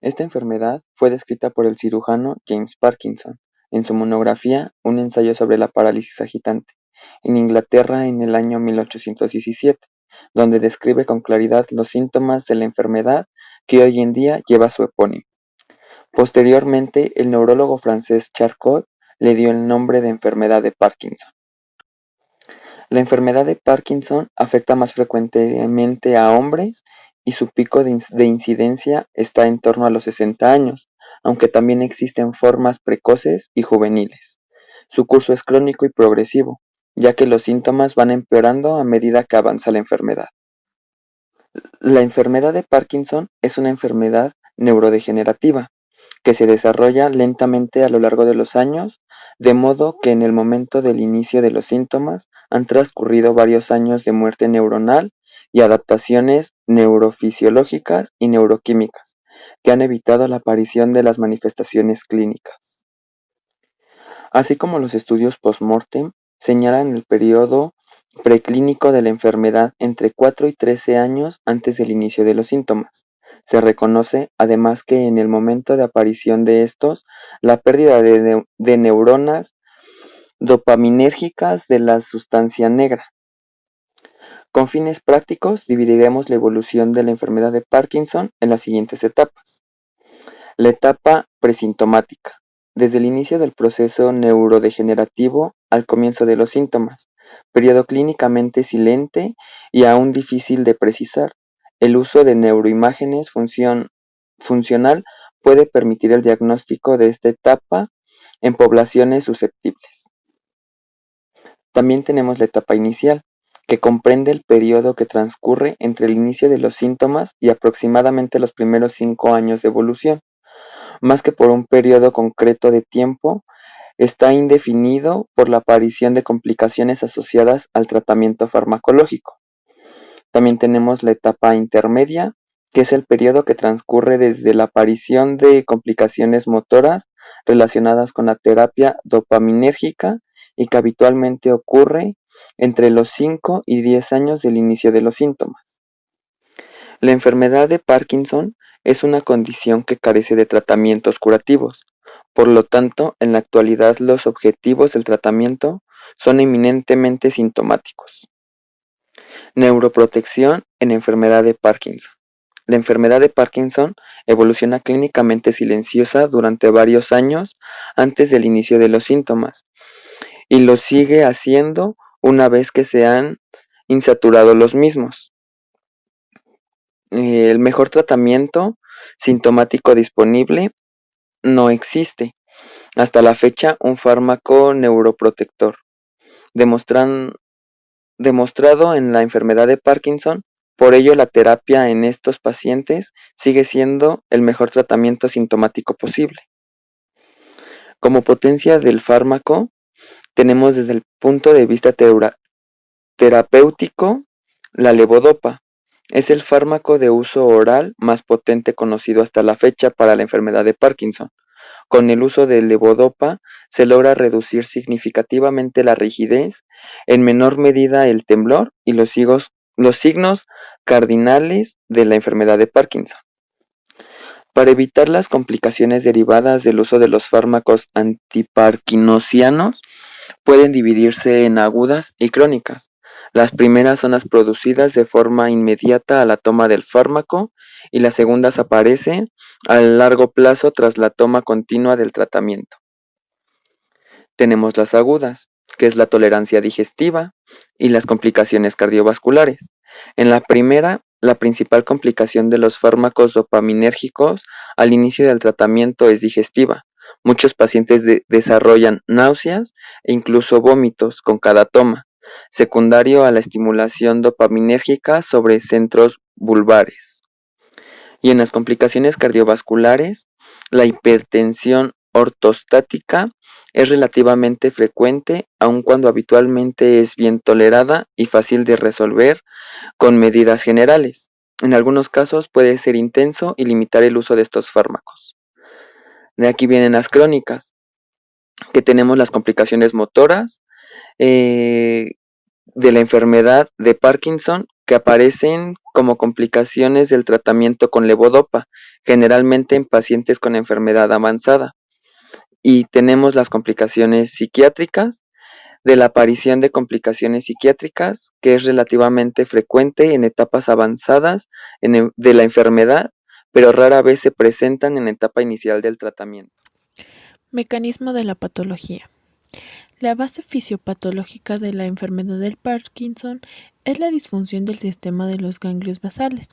Esta enfermedad fue descrita por el cirujano James Parkinson en su monografía Un ensayo sobre la parálisis agitante, en Inglaterra en el año 1817, donde describe con claridad los síntomas de la enfermedad que hoy en día lleva su epónimo. Posteriormente, el neurólogo francés Charcot le dio el nombre de enfermedad de Parkinson. La enfermedad de Parkinson afecta más frecuentemente a hombres y su pico de incidencia está en torno a los 60 años, aunque también existen formas precoces y juveniles. Su curso es crónico y progresivo, ya que los síntomas van empeorando a medida que avanza la enfermedad. La enfermedad de Parkinson es una enfermedad neurodegenerativa que se desarrolla lentamente a lo largo de los años, de modo que en el momento del inicio de los síntomas han transcurrido varios años de muerte neuronal y adaptaciones neurofisiológicas y neuroquímicas que han evitado la aparición de las manifestaciones clínicas. Así como los estudios post-mortem señalan el periodo preclínico de la enfermedad entre 4 y 13 años antes del inicio de los síntomas. Se reconoce además que en el momento de aparición de estos, la pérdida de neuronas dopaminérgicas de la sustancia negra. Con fines prácticos, dividiremos la evolución de la enfermedad de Parkinson en las siguientes etapas. La etapa presintomática, desde el inicio del proceso neurodegenerativo al comienzo de los síntomas, periodo clínicamente silente y aún difícil de precisar. El uso de neuroimágenes funcional puede permitir el diagnóstico de esta etapa en poblaciones susceptibles. También tenemos la etapa inicial, que comprende el periodo que transcurre entre el inicio de los síntomas y aproximadamente los primeros 5 años de evolución. Más que por un periodo concreto de tiempo, está indefinido por la aparición de complicaciones asociadas al tratamiento farmacológico. También tenemos la etapa intermedia, que es el periodo que transcurre desde la aparición de complicaciones motoras relacionadas con la terapia dopaminérgica y que habitualmente ocurre entre los 5 y 10 años del inicio de los síntomas. La enfermedad de Parkinson es una condición que carece de tratamientos curativos. Por lo tanto, en la actualidad los objetivos del tratamiento son eminentemente sintomáticos. Neuroprotección en enfermedad de Parkinson. La enfermedad de Parkinson evoluciona clínicamente silenciosa durante varios años antes del inicio de los síntomas y lo sigue haciendo una vez que se han insaturado los mismos. El mejor tratamiento sintomático disponible no existe. Hasta la fecha, un fármaco neuroprotector, demostrado en la enfermedad de Parkinson. Por ello, la terapia en estos pacientes sigue siendo el mejor tratamiento sintomático posible. Como potencia del fármaco, tenemos desde el punto de vista terapéutico la levodopa. Es el fármaco de uso oral más potente conocido hasta la fecha para la enfermedad de Parkinson. Con el uso de levodopa se logra reducir significativamente la rigidez, en menor medida el temblor y los signos cardinales de la enfermedad de Parkinson. Para evitar las complicaciones derivadas del uso de los fármacos antiparkinsianos, pueden dividirse en agudas y crónicas. Las primeras son las producidas de forma inmediata a la toma del fármaco y las segundas aparecen a largo plazo tras la toma continua del tratamiento. Tenemos las agudas, que es la tolerancia digestiva y las complicaciones cardiovasculares. En la primera, la principal complicación de los fármacos dopaminérgicos al inicio del tratamiento es digestiva. Muchos pacientes desarrollan náuseas e incluso vómitos con cada toma, secundario a la estimulación dopaminérgica sobre centros vulvares. Y en las complicaciones cardiovasculares, la hipertensión ortostática es relativamente frecuente, aun cuando habitualmente es bien tolerada y fácil de resolver con medidas generales. En algunos casos puede ser intenso y limitar el uso de estos fármacos. De aquí vienen las crónicas, que tenemos las complicaciones motoras de la enfermedad de Parkinson, que aparecen como complicaciones del tratamiento con levodopa, generalmente en pacientes con enfermedad avanzada. Y tenemos las complicaciones psiquiátricas, de la aparición de complicaciones psiquiátricas, que es relativamente frecuente en etapas avanzadas de la enfermedad, pero rara vez se presentan en la etapa inicial del tratamiento. Mecanismo de la patología. La base fisiopatológica de la enfermedad del Parkinson es la disfunción del sistema de los ganglios basales,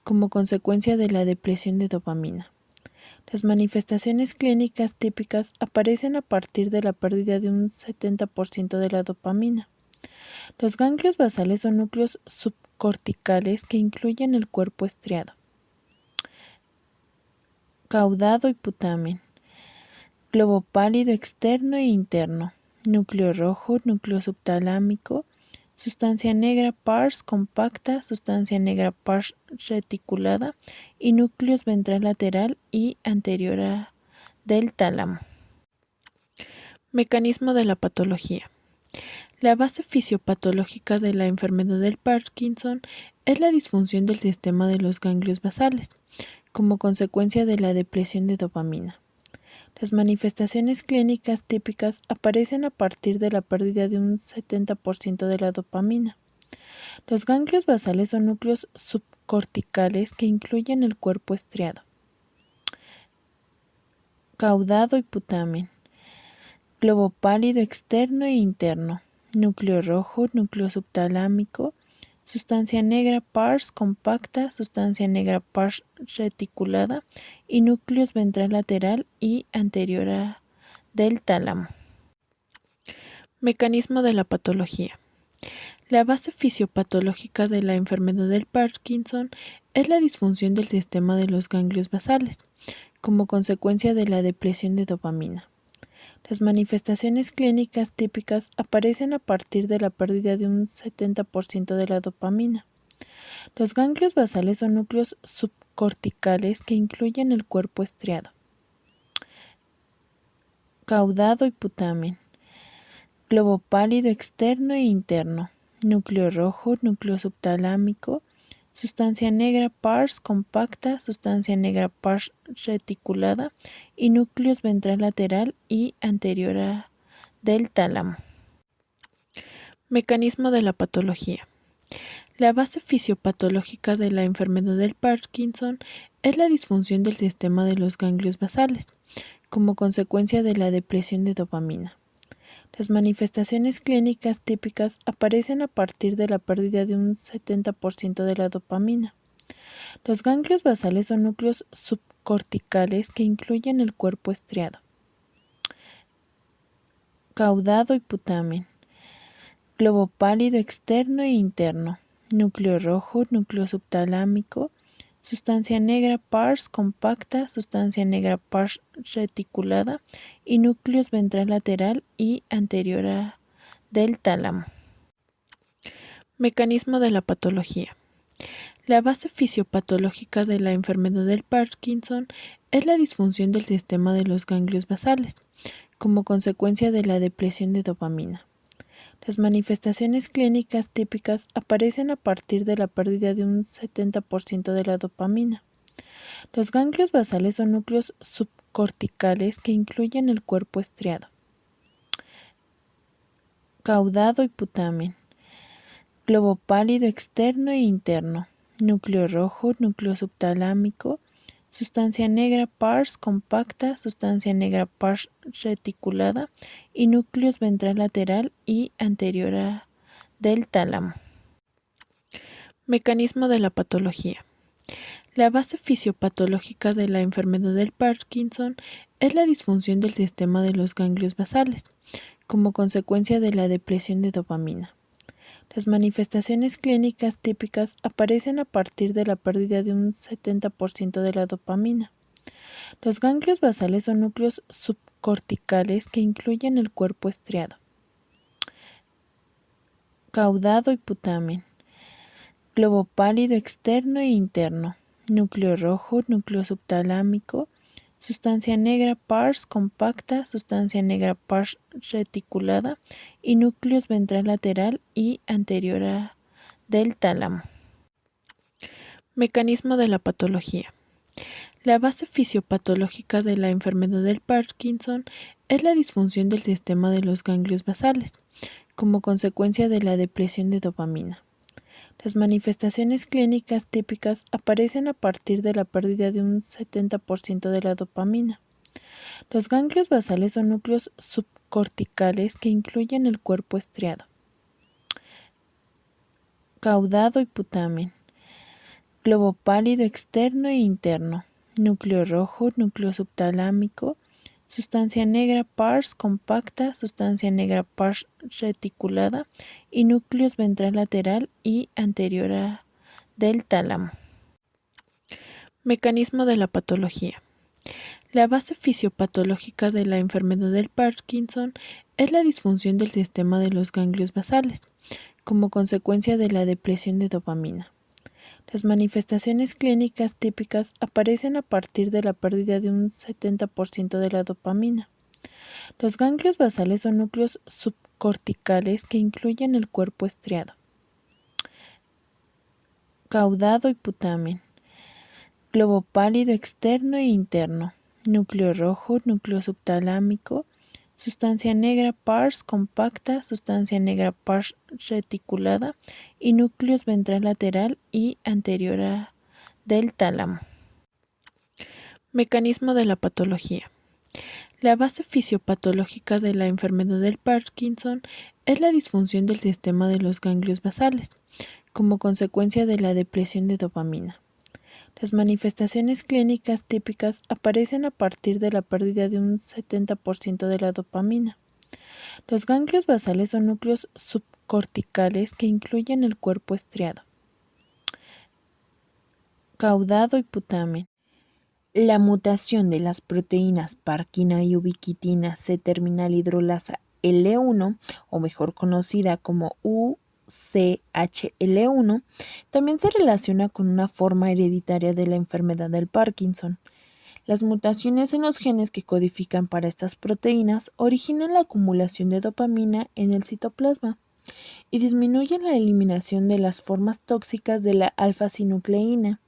como consecuencia de la depresión de dopamina. Las manifestaciones clínicas típicas aparecen a partir de la pérdida de un 70% de la dopamina. Los ganglios basales son núcleos subcorticales que incluyen el cuerpo estriado, caudado y putamen, globo pálido externo e interno, núcleo rojo, núcleo subtalámico, sustancia negra pars compacta, sustancia negra pars reticulada y núcleos ventral lateral y anterior del tálamo. Mecanismo de la patología. La base fisiopatológica de la enfermedad del Parkinson es la disfunción del sistema de los ganglios basales, como consecuencia de la depresión de dopamina. Las manifestaciones clínicas típicas aparecen a partir de la pérdida de un 70% de la dopamina. Los ganglios basales son núcleos subcorticales que incluyen el cuerpo estriado, caudado y putamen, globo pálido externo e interno, núcleo rojo, núcleo subtalámico, sustancia negra pars compacta, sustancia negra pars reticulada y núcleos ventral lateral y anterior del tálamo. Mecanismo de la patología. La base fisiopatológica de la enfermedad del Parkinson es la disfunción del sistema de los ganglios basales, como consecuencia de la depresión de dopamina. Las manifestaciones clínicas típicas aparecen a partir de la pérdida de un 70% de la dopamina. Los ganglios basales son núcleos subcorticales que incluyen el cuerpo estriado, caudado y putamen, globo pálido externo e interno, núcleo rojo, núcleo subtalámico, sustancia negra pars compacta, sustancia negra pars reticulada y núcleos ventral lateral y anterior del tálamo. Mecanismo de la patología. La base fisiopatológica de la enfermedad del Parkinson es la disfunción del sistema de los ganglios basales, como consecuencia de la depresión de dopamina. Las manifestaciones clínicas típicas aparecen a partir de la pérdida de un 70% de la dopamina. Los ganglios basales son núcleos subcorticales que incluyen el cuerpo estriado, caudado y putamen, globo pálido externo e interno, núcleo rojo, núcleo subtalámico, sustancia negra pars compacta, sustancia negra pars reticulada y núcleos ventral lateral y anterior del tálamo. Mecanismo de la patología. La base fisiopatológica de la enfermedad del Parkinson es la disfunción del sistema de los ganglios basales, como consecuencia de la depresión de dopamina. Las manifestaciones clínicas típicas aparecen a partir de la pérdida de un 70% de la dopamina. Los ganglios basales son núcleos subcorticales que incluyen el cuerpo estriado, caudado y putamen, globo pálido externo e interno, núcleo rojo, núcleo subtalámico, sustancia negra pars compacta, sustancia negra pars reticulada y núcleos ventral lateral y anterior del tálamo. Mecanismo de la patología. La base fisiopatológica de la enfermedad del Parkinson es la disfunción del sistema de los ganglios basales, como consecuencia de la depresión de dopamina. Las manifestaciones clínicas típicas aparecen a partir de la pérdida de un 70% de la dopamina. Los ganglios basales son núcleos subcorticales que incluyen el cuerpo estriado, caudado y putamen, globo pálido externo e interno, núcleo rojo, núcleo subtalámico, sustancia negra pars compacta, sustancia negra pars reticulada y núcleos ventral lateral y anterior del tálamo. Mecanismo de la patología. La base fisiopatológica de la enfermedad del Parkinson es la disfunción del sistema de los ganglios basales, como consecuencia de la depresión de dopamina. Las manifestaciones clínicas típicas aparecen a partir de la pérdida de un 70% de la dopamina. Los ganglios basales son núcleos subcorticales que incluyen el cuerpo estriado, caudado y putamen, globo pálido externo e interno, núcleo rojo, núcleo subtalámico, sustancia negra pars compacta, sustancia negra pars reticulada y núcleos ventral lateral y anterior del tálamo. Mecanismo de la patología. La base fisiopatológica de la enfermedad del Parkinson es la disfunción del sistema de los ganglios basales, como consecuencia de la depresión de dopamina. Las manifestaciones clínicas típicas aparecen a partir de la pérdida de un 70% de la dopamina. Los ganglios basales son núcleos subcorticales que incluyen el cuerpo estriado, caudado y putamen, globo pálido externo e interno, núcleo rojo, núcleo subtalámico, sustancia negra pars compacta, sustancia negra pars reticulada y núcleos ventral lateral y anterior del tálamo. Mecanismo de la patología. La base fisiopatológica de la enfermedad del Parkinson es la disfunción del sistema de los ganglios basales, como consecuencia de la depresión de dopamina. Las manifestaciones clínicas típicas aparecen a partir de la pérdida de un 70% de la dopamina. Los ganglios basales son núcleos subcorticales que incluyen el cuerpo estriado, caudado y putamen. La mutación de las proteínas parquina y ubiquitina C-terminal hidrolasa L1, o mejor conocida como UCHL1, también se relaciona con una forma hereditaria de la enfermedad del Parkinson. Las mutaciones en los genes que codifican para estas proteínas originan la acumulación de dopamina en el citoplasma y disminuyen la eliminación de las formas tóxicas de la alfa-sinucleína.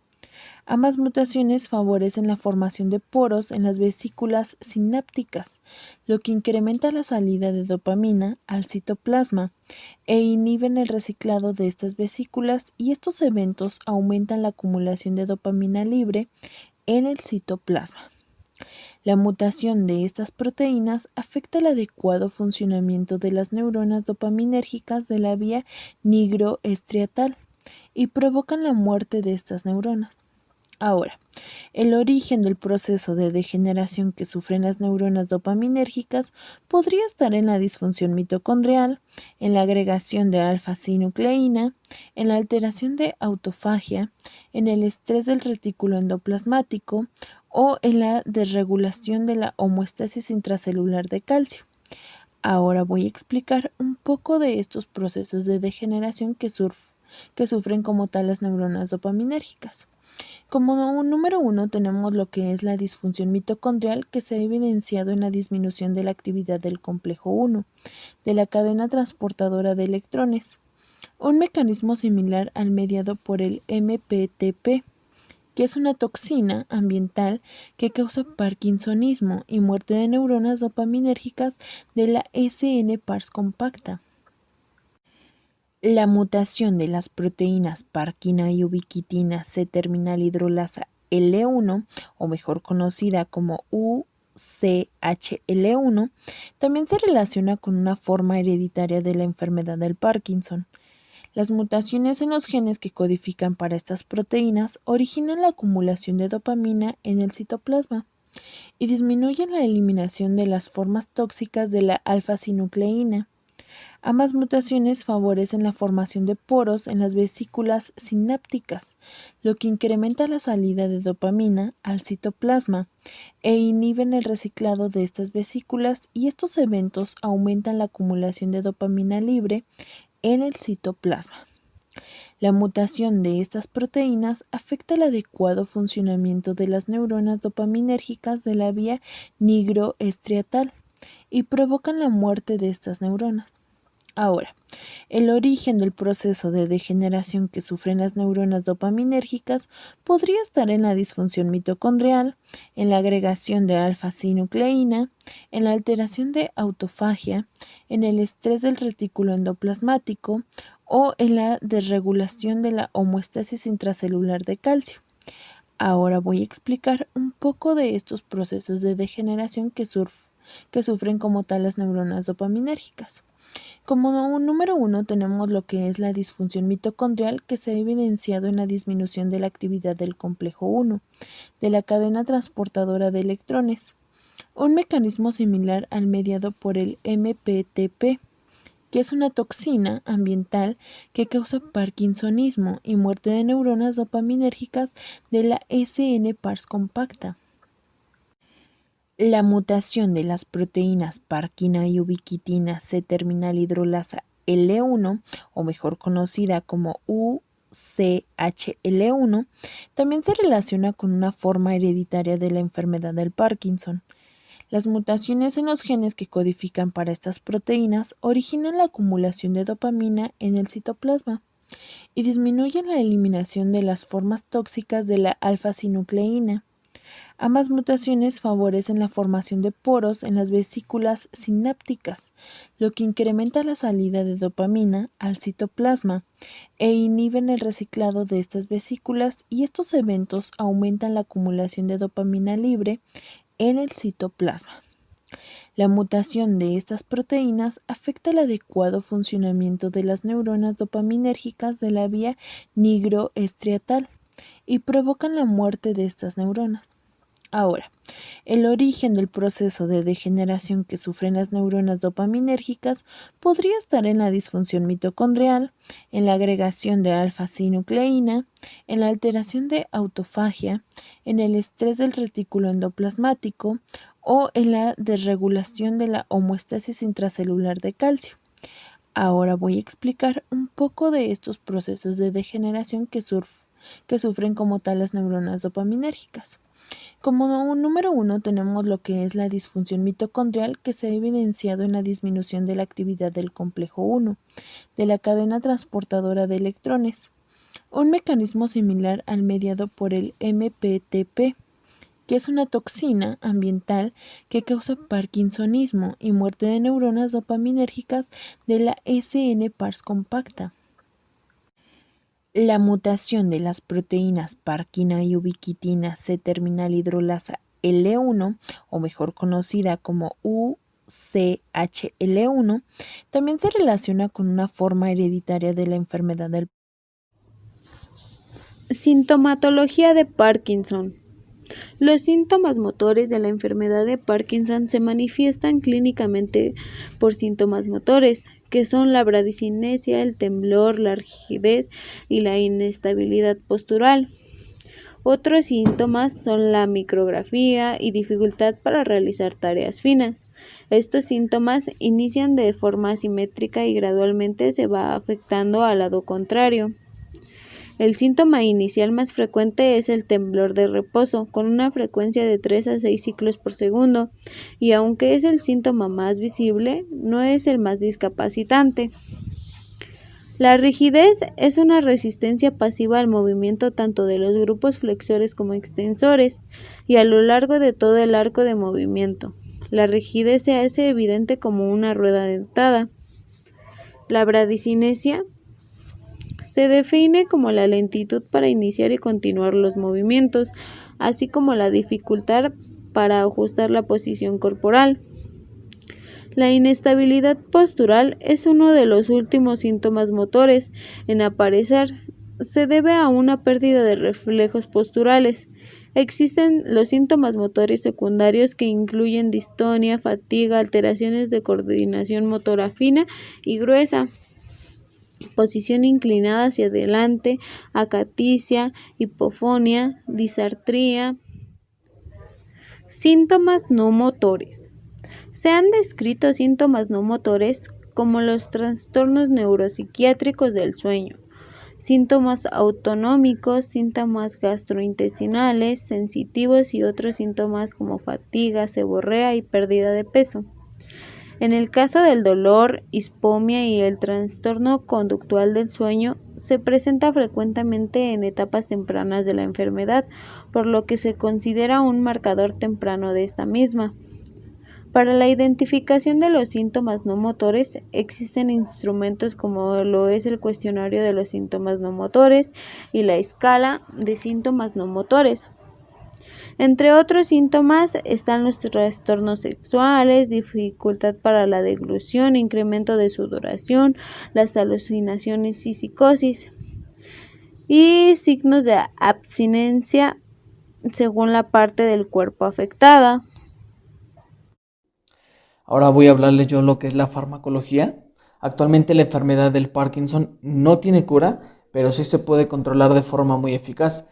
Ambas mutaciones favorecen la formación de poros en las vesículas sinápticas, lo que incrementa la salida de dopamina al citoplasma e inhiben el reciclado de estas vesículas, y estos eventos aumentan la acumulación de dopamina libre en el citoplasma. La mutación de estas proteínas afecta el adecuado funcionamiento de las neuronas dopaminérgicas de la vía nigroestriatal y provocan la muerte de estas neuronas. Ahora, el origen del proceso de degeneración que sufren las neuronas dopaminérgicas podría estar en la disfunción mitocondrial, en la agregación de alfa-sinucleína, en la alteración de autofagia, en el estrés del retículo endoplasmático o en la desregulación de la homeostasis intracelular de calcio. Ahora voy a explicar un poco de estos procesos de degeneración que sufren como tal las neuronas dopaminérgicas. Como número 1 tenemos lo que es la disfunción mitocondrial, que se ha evidenciado en la disminución de la actividad del complejo 1, de la cadena transportadora de electrones, un mecanismo similar al mediado por el MPTP, que es una toxina ambiental que causa parkinsonismo y muerte de neuronas dopaminérgicas de la SN-pars compacta. La mutación de las proteínas parquina y ubiquitina C-terminal hidrolasa L1, o mejor conocida como UCHL1, también se relaciona con una forma hereditaria de la enfermedad del Parkinson. Las mutaciones en los genes que codifican para estas proteínas originan la acumulación de dopamina en el citoplasma y disminuyen la eliminación de las formas tóxicas de la alfa-sinucleína. Ambas mutaciones favorecen la formación de poros en las vesículas sinápticas, lo que incrementa la salida de dopamina al citoplasma e inhiben el reciclado de estas vesículas, y estos eventos aumentan la acumulación de dopamina libre en el citoplasma. La mutación de estas proteínas afecta el adecuado funcionamiento de las neuronas dopaminérgicas de la vía nigroestriatal y provocan la muerte de estas neuronas. Ahora, El origen del proceso de degeneración que sufren las neuronas dopaminérgicas podría estar en la disfunción mitocondrial, en la agregación de alfa-sinucleína, en la alteración de autofagia, en el estrés del retículo endoplasmático o en la desregulación de la homeostasis intracelular de calcio. Ahora voy a explicar un poco de estos procesos de degeneración que sufren como tal las neuronas dopaminérgicas. Como número 1 tenemos lo que es la disfunción mitocondrial, que se ha evidenciado en la disminución de la actividad del complejo 1, de la cadena transportadora de electrones, un mecanismo similar al mediado por el MPTP, que es una toxina ambiental que causa parkinsonismo y muerte de neuronas dopaminérgicas de la SN-Pars compacta. La mutación de las proteínas parquina y ubiquitina C-terminal hidrolasa L1, o mejor conocida como UCHL1, también se relaciona con una forma hereditaria de la enfermedad del Parkinson. Las mutaciones en los genes que codifican para estas proteínas originan la acumulación de dopamina en el citoplasma y disminuyen la eliminación de las formas tóxicas de la alfa-sinucleína. Ambas mutaciones favorecen la formación de poros en las vesículas sinápticas, lo que incrementa la salida de dopamina al citoplasma e inhiben el reciclado de estas vesículas, y estos eventos aumentan la acumulación de dopamina libre en el citoplasma. La mutación de estas proteínas afecta el adecuado funcionamiento de las neuronas dopaminérgicas de la vía nigroestriatal y provocan la muerte de estas neuronas. Ahora, el origen del proceso de degeneración que sufren las neuronas dopaminérgicas podría estar en la disfunción mitocondrial, en la agregación de alfa-sinucleína, en la alteración de autofagia, en el estrés del retículo endoplasmático o en la desregulación de la homeostasis intracelular de calcio. Ahora voy a explicar un poco de estos procesos de degeneración que sufren como tal las neuronas dopaminérgicas. Como número 1 tenemos lo que es la disfunción mitocondrial, que se ha evidenciado en la disminución de la actividad del complejo 1, de la cadena transportadora de electrones, un mecanismo similar al mediado por el MPTP, que es una toxina ambiental que causa parkinsonismo y muerte de neuronas dopaminérgicas de la SN-Pars compacta. La mutación de las proteínas parquina y ubiquitina C-terminal hidrolasa L1, o mejor conocida como UCHL1, también se relaciona con una forma hereditaria de la enfermedad del Sintomatología de Parkinson. Los síntomas motores de la enfermedad de Parkinson se manifiestan clínicamente por síntomas motores, que son la bradicinesia, el temblor, la rigidez y la inestabilidad postural. Otros síntomas son la micrografía y dificultad para realizar tareas finas. Estos síntomas inician de forma asimétrica y gradualmente se va afectando al lado contrario. El síntoma inicial más frecuente es el temblor de reposo, con una frecuencia de 3 a 6 ciclos por segundo, y aunque es el síntoma más visible, no es el más discapacitante. La rigidez es una resistencia pasiva al movimiento tanto de los grupos flexores como extensores, y a lo largo de todo el arco de movimiento. La rigidez se hace evidente como una rueda dentada. La bradicinesia se define como la lentitud para iniciar y continuar los movimientos, así como la dificultad para ajustar la posición corporal. La inestabilidad postural es uno de los últimos síntomas motores en aparecer. Se debe a una pérdida de reflejos posturales. Existen los síntomas motores secundarios, que incluyen distonia, fatiga, alteraciones de coordinación motora fina y gruesa, posición inclinada hacia adelante, acaticia, hipofonía, disartría. Síntomas no motores. Se han descrito síntomas no motores como los trastornos neuropsiquiátricos del sueño, síntomas autonómicos, síntomas gastrointestinales, sensitivos y otros síntomas como fatiga, seborrea y pérdida de peso. En el caso del dolor, hispomia y el trastorno conductual del sueño, se presenta frecuentemente en etapas tempranas de la enfermedad, por lo que se considera un marcador temprano de esta misma. Para la identificación de los síntomas no motores existen instrumentos como lo es el cuestionario de los síntomas no motores y la escala de síntomas no motores. Entre otros síntomas están los trastornos sexuales, dificultad para la deglución, incremento de sudoración, las alucinaciones y psicosis, y signos de abstinencia según la parte del cuerpo afectada. Ahora voy a hablarles yo lo que es la farmacología. Actualmente la enfermedad del Parkinson no tiene cura, pero sí se puede controlar de forma muy eficaz.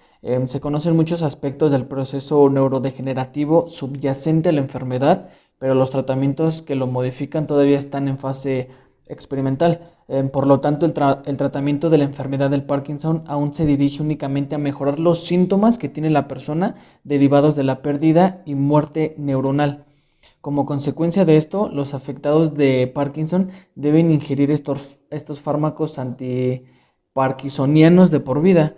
Se conocen muchos aspectos del proceso neurodegenerativo subyacente a la enfermedad, pero los tratamientos que lo modifican todavía están en fase experimental. Por lo tanto, el tratamiento de la enfermedad del Parkinson aún se dirige únicamente a mejorar los síntomas que tiene la persona derivados de la pérdida y muerte neuronal. Como consecuencia de esto, los afectados de Parkinson deben ingerir estos fármacos antiparkinsonianos de por vida,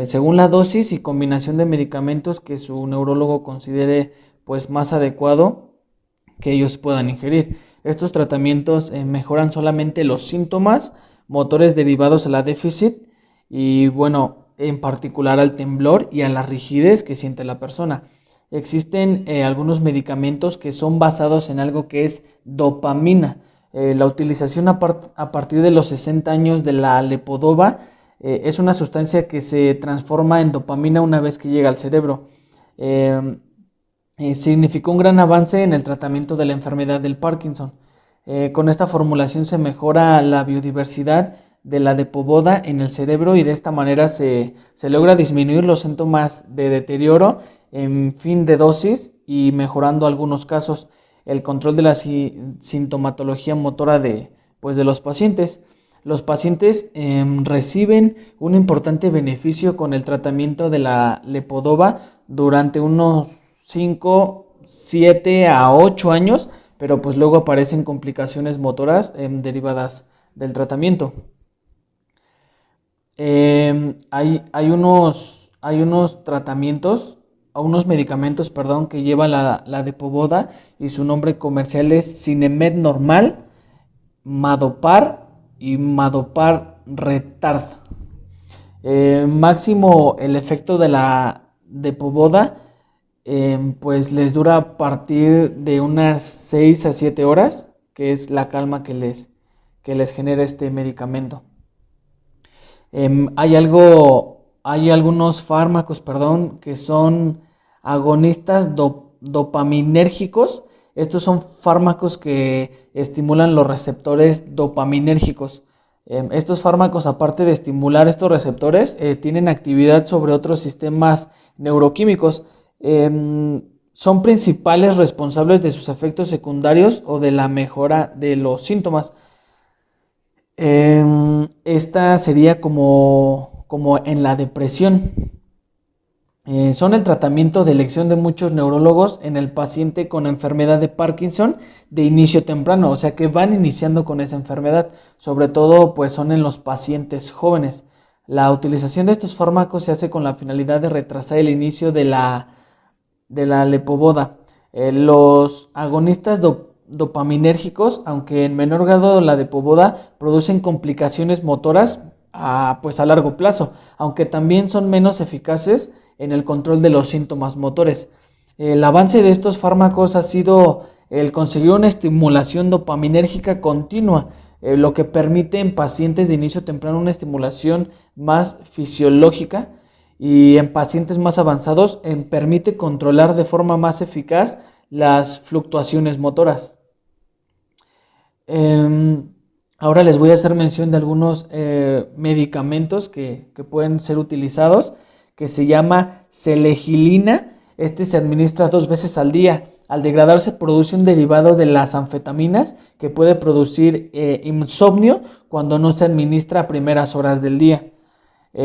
según la dosis y combinación de medicamentos que su neurólogo considere pues, más adecuado que ellos puedan ingerir. Estos tratamientos mejoran solamente los síntomas motores derivados a la déficit y, bueno, en particular al temblor y a la rigidez que siente la persona. Existen algunos medicamentos que son basados en algo que es dopamina. La utilización a partir de los 60 años de la levodopa es una sustancia que se transforma en dopamina una vez que llega al cerebro. Significó un gran avance en el tratamiento de la enfermedad del Parkinson. Con esta formulación se mejora la biodiversidad de la levodopa en el cerebro y de esta manera se logra disminuir los síntomas de deterioro en fin de dosis y mejorando algunos casos el control de la sintomatología motora de los pacientes. Los pacientes reciben un importante beneficio con el tratamiento de la levodopa durante unos 5, 7 a 8 años, pero pues luego aparecen complicaciones motoras derivadas del tratamiento. Hay unos tratamientos, unos medicamentos, que lleva la levodopa y su nombre comercial es Sinemet Normal, Madopar y Madopar Retard. Máximo el efecto de la levodopa pues les dura a partir de unas 6 a 7 horas, que es la calma que les genera este medicamento. Hay algunos fármacos, que son agonistas dopaminérgicos. Estos son fármacos que estimulan los receptores dopaminérgicos. Estos fármacos, aparte de estimular estos receptores, tienen actividad sobre otros sistemas neuroquímicos. Son principales responsables de sus efectos secundarios o de la mejora de los síntomas. Esta sería como en la depresión. Son el tratamiento de elección de muchos neurólogos en el paciente con enfermedad de Parkinson de inicio temprano, o sea que van iniciando con esa enfermedad, sobre todo pues son en los pacientes jóvenes. La utilización de estos fármacos se hace con la finalidad de retrasar el inicio de la levodopa. Los agonistas dopaminérgicos, aunque en menor grado la levodopa, producen complicaciones motoras a largo plazo, aunque también son menos eficaces en el control de los síntomas motores. El avance de estos fármacos ha sido el conseguir una estimulación dopaminérgica continua, lo que permite en pacientes de inicio temprano una estimulación más fisiológica, y en pacientes más avanzados permite controlar de forma más eficaz las fluctuaciones motoras. Ahora les voy a hacer mención de algunos medicamentos que pueden ser utilizados, que se llama selegilina. Este se administra 2 veces al día. Al degradarse produce un derivado de las anfetaminas que puede producir insomnio cuando no se administra a primeras horas del día.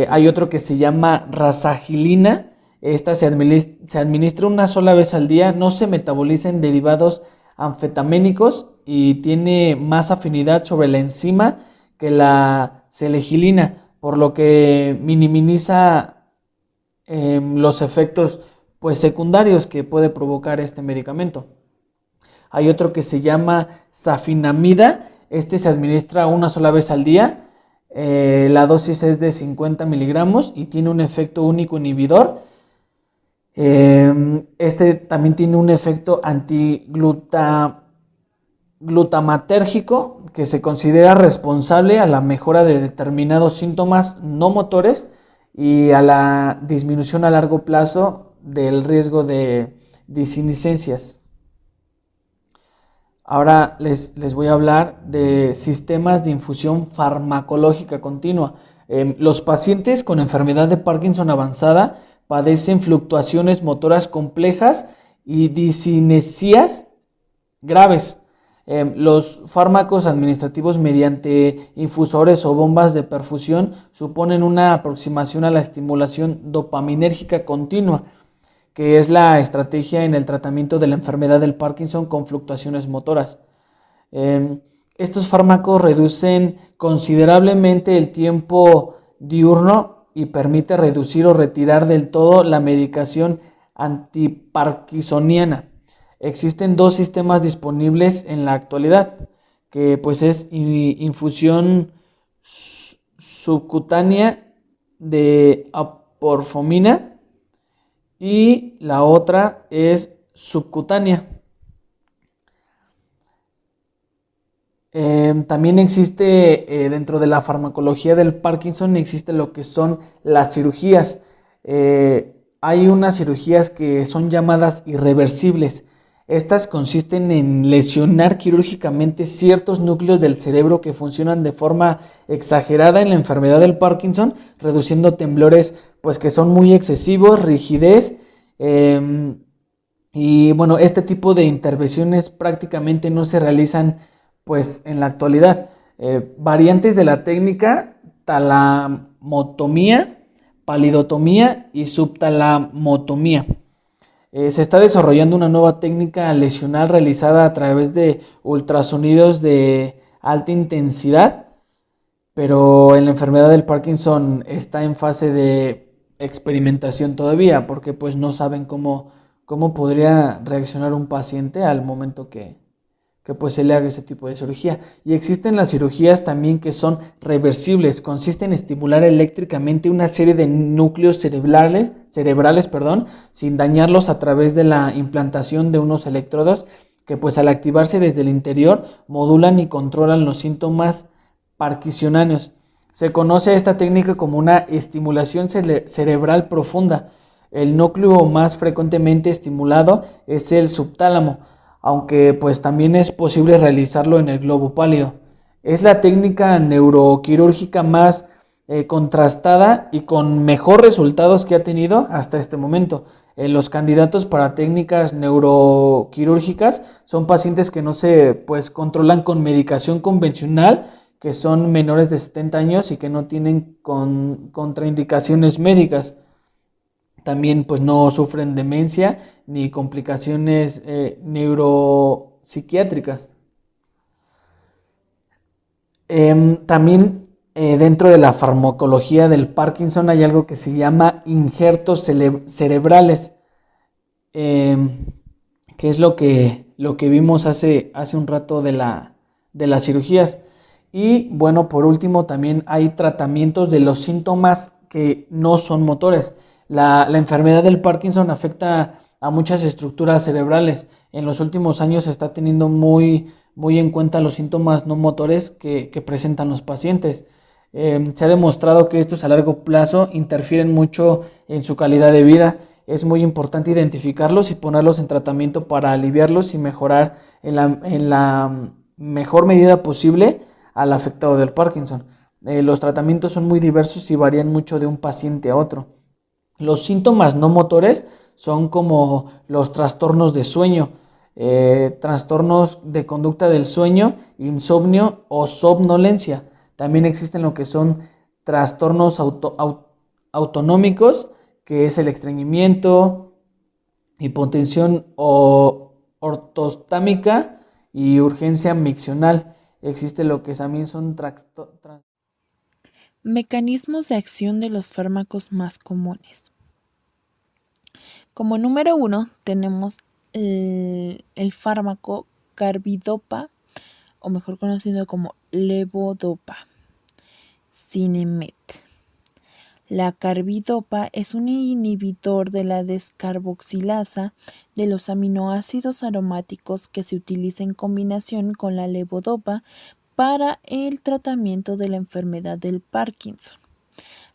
Hay otro que se llama rasagilina. Esta se administra una sola vez al día, no se metaboliza en derivados anfetamínicos y tiene más afinidad sobre la enzima que la selegilina, por lo que minimiza los efectos pues secundarios que puede provocar este medicamento. Hay otro que se llama safinamida. Este se administra una sola vez al día. La dosis es de 50 miligramos y tiene un efecto único inhibidor. Este también tiene un efecto antiglutamatérgico que se considera responsable a la mejora de determinados síntomas no motores y a la disminución a largo plazo del riesgo de disinescencias. Ahora les voy a hablar de sistemas de infusión farmacológica continua. Los pacientes con enfermedad de Parkinson avanzada padecen fluctuaciones motoras complejas y disinesías graves. Los fármacos administrativos mediante infusores o bombas de perfusión suponen una aproximación a la estimulación dopaminérgica continua, que es la estrategia en el tratamiento de la enfermedad del Parkinson con fluctuaciones motoras. Estos fármacos reducen considerablemente el tiempo diurno y permite reducir o retirar del todo la medicación antiparkinsoniana. Existen dos sistemas disponibles en la actualidad, que pues es infusión subcutánea de aporfomina y la otra es subcutánea. También existe dentro de la farmacología del Parkinson, existe lo que son las cirugías. Hay unas cirugías que son llamadas irreversibles. Estas consisten en lesionar quirúrgicamente ciertos núcleos del cerebro que funcionan de forma exagerada en la enfermedad del Parkinson, reduciendo temblores pues que son muy excesivos, rigidez, y bueno, este tipo de intervenciones prácticamente no se realizan pues en la actualidad. Variantes de la técnica: talamotomía, palidotomía y subtalamotomía. Se está desarrollando una nueva técnica lesional realizada a través de ultrasonidos de alta intensidad, pero en la enfermedad del Parkinson está en fase de experimentación todavía, porque pues no saben cómo podría reaccionar un paciente al momento que pues se le haga ese tipo de cirugía. Y existen las cirugías también que son reversibles, consisten en estimular eléctricamente una serie de núcleos cerebrales, sin dañarlos a través de la implantación de unos electrodos que pues al activarse desde el interior modulan y controlan los síntomas parkinsonianos. Se conoce a esta técnica como una estimulación cerebral profunda. El núcleo más frecuentemente estimulado es el subtálamo, aunque pues también es posible realizarlo en el globo pálido. Es la técnica neuroquirúrgica más contrastada y con mejor resultados que ha tenido hasta este momento. Los candidatos para técnicas neuroquirúrgicas son pacientes que no se pues controlan con medicación convencional, que son menores de 70 años y que no tienen contraindicaciones médicas. También pues no sufren demencia ni complicaciones neuropsiquiátricas. También dentro de la farmacología del Parkinson hay algo que se llama injertos cerebrales, que es lo que vimos hace un rato de las cirugías. Y bueno, por último también hay tratamientos de los síntomas que no son motores. La enfermedad del Parkinson afecta a muchas estructuras cerebrales. En los últimos años se está teniendo muy en cuenta los síntomas no motores que presentan los pacientes. Se ha demostrado que estos a largo plazo interfieren mucho en su calidad de vida. Es muy importante identificarlos y ponerlos en tratamiento para aliviarlos y mejorar en la mejor medida posible al afectado del Parkinson. Los tratamientos son muy diversos y varían mucho de un paciente a otro. Los síntomas no motores son como los trastornos de sueño, trastornos de conducta del sueño, insomnio o somnolencia. También existen lo que son trastornos autonómicos, que es el estreñimiento, hipotensión ortostámica y urgencia miccional. Existe lo que también son Mecanismos de acción de los fármacos más comunes. Como número 1 tenemos el fármaco carbidopa, o mejor conocido como levodopa, Sinemet. La carbidopa es un inhibidor de la descarboxilasa de los aminoácidos aromáticos que se utiliza en combinación con la levodopa para el tratamiento de la enfermedad del Parkinson.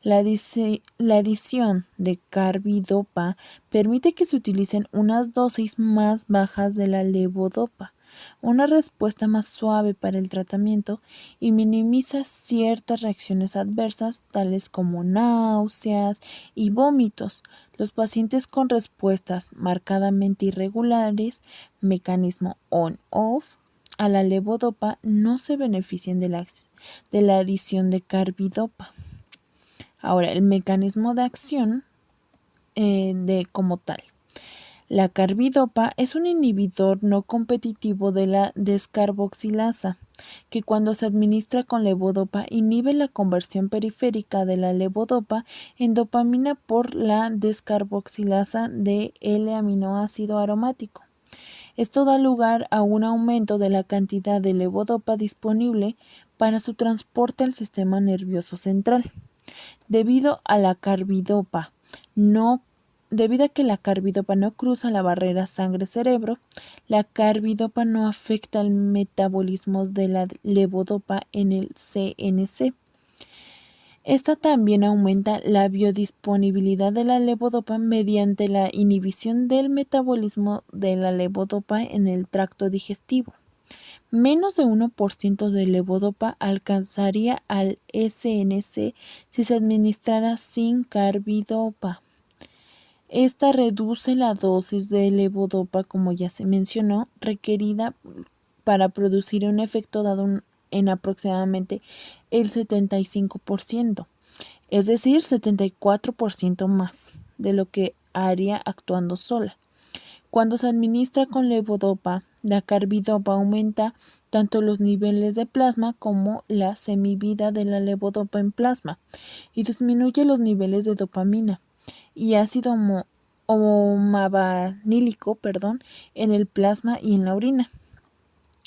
La adición de carbidopa permite que se utilicen unas dosis más bajas de la levodopa, una respuesta más suave para el tratamiento, y minimiza ciertas reacciones adversas tales como náuseas y vómitos. Los pacientes con respuestas marcadamente irregulares, mecanismo on-off, a la levodopa no se benefician de la adición de carbidopa. Ahora, el mecanismo de acción como tal. La carbidopa es un inhibidor no competitivo de la descarboxilasa, que cuando se administra con levodopa inhibe la conversión periférica de la levodopa en dopamina por la descarboxilasa de L-aminoácido aromático. Esto da lugar a un aumento de la cantidad de levodopa disponible para su transporte al sistema nervioso central. Debido a que la carbidopa no cruza la barrera sangre-cerebro, la carbidopa no afecta el metabolismo de la levodopa en el CNC. Esta también aumenta la biodisponibilidad de la levodopa mediante la inhibición del metabolismo de la levodopa en el tracto digestivo. Menos de 1% de levodopa alcanzaría al SNC si se administrara sin carbidopa. Esta reduce la dosis de levodopa, como ya se mencionó, requerida para producir un efecto dado en aproximadamente el 75%, es decir, 74% más de lo que haría actuando sola. Cuando se administra con levodopa, la carbidopa aumenta tanto los niveles de plasma como la semivida de la levodopa en plasma y disminuye los niveles de dopamina y ácido omavanílico en el plasma y en la orina.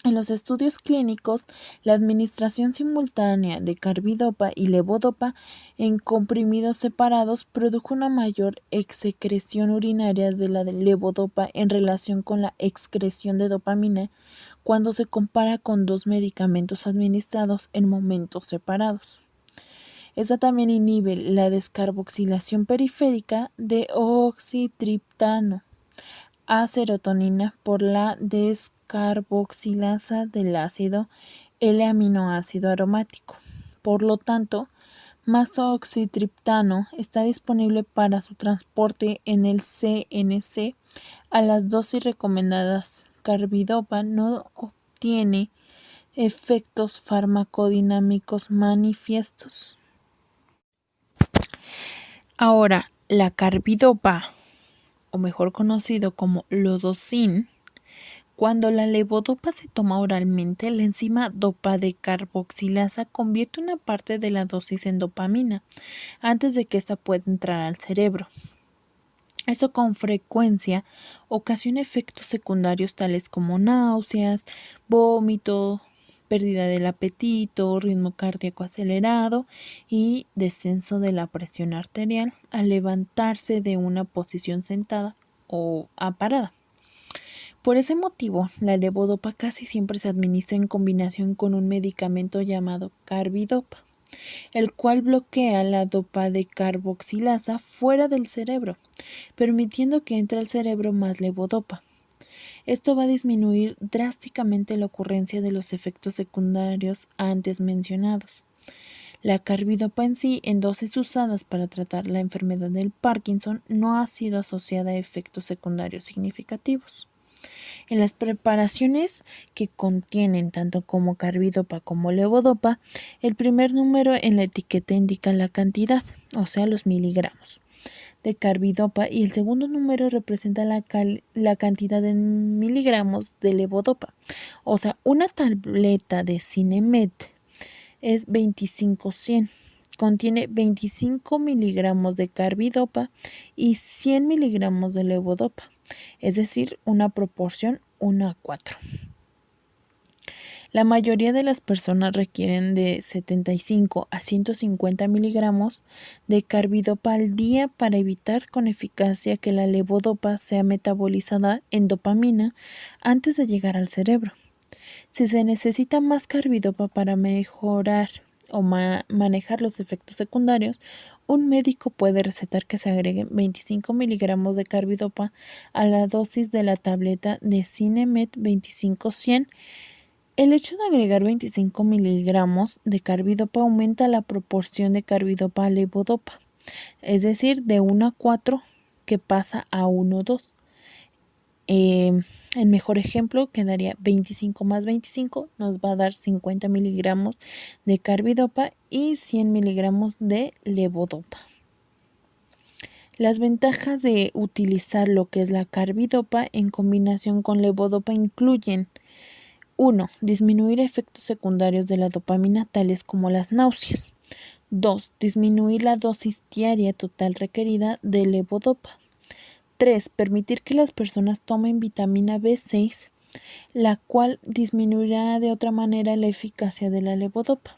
En los estudios clínicos, la administración simultánea de carbidopa y levodopa en comprimidos separados produjo una mayor excreción urinaria de la levodopa en relación con la excreción de dopamina cuando se compara con dos medicamentos administrados en momentos separados. Esta también inhibe la descarboxilación periférica de oxytriptano a serotonina por la descarboxilasa del ácido L-aminoácido aromático. Por lo tanto, más oxytriptano está disponible para su transporte en el CNC a las dosis recomendadas. Carbidopa no obtiene efectos farmacodinámicos manifiestos. Ahora, la carbidopa, o mejor conocido como lodocin, cuando la levodopa se toma oralmente, la enzima dopa-decarboxilasa convierte una parte de la dosis en dopamina antes de que ésta pueda entrar al cerebro. Esto con frecuencia ocasiona efectos secundarios tales como náuseas, vómito, pérdida del apetito, ritmo cardíaco acelerado y descenso de la presión arterial al levantarse de una posición sentada o parada. Por ese motivo, la levodopa casi siempre se administra en combinación con un medicamento llamado carbidopa, el cual bloquea la dopa-decarboxilasa fuera del cerebro, permitiendo que entre al cerebro más levodopa. Esto va a disminuir drásticamente la ocurrencia de los efectos secundarios antes mencionados. La carbidopa en sí, en dosis usadas para tratar la enfermedad del Parkinson, no ha sido asociada a efectos secundarios significativos. En las preparaciones que contienen tanto como carbidopa como levodopa, el primer número en la etiqueta indica la cantidad, o sea, los miligramos. de carbidopa y el segundo número representa la cantidad en miligramos de levodopa. O sea, una tableta de Cinemet es 25-100. Contiene 25 miligramos de carbidopa y 100 miligramos de levodopa, es decir, una proporción 1:4. La mayoría de las personas requieren de 75 a 150 miligramos de carbidopa al día para evitar con eficacia que la levodopa sea metabolizada en dopamina antes de llegar al cerebro. Si se necesita más carbidopa para mejorar o manejar los efectos secundarios, un médico puede recetar que se agreguen 25 miligramos de carbidopa a la dosis de la tableta de Cinemet 25-100. El hecho de agregar 25 miligramos de carbidopa aumenta la proporción de carbidopa a levodopa, es decir, de 1:4 que pasa a 1:2. El mejor ejemplo quedaría 25 más 25 nos va a dar 50 miligramos de carbidopa y 100 miligramos de levodopa. Las ventajas de utilizar lo que es la carbidopa en combinación con levodopa incluyen: 1. Disminuir efectos secundarios de la dopamina tales como las náuseas. 2. Disminuir la dosis diaria total requerida de levodopa. 3. Permitir que las personas tomen vitamina B6, la cual disminuirá de otra manera la eficacia de la levodopa.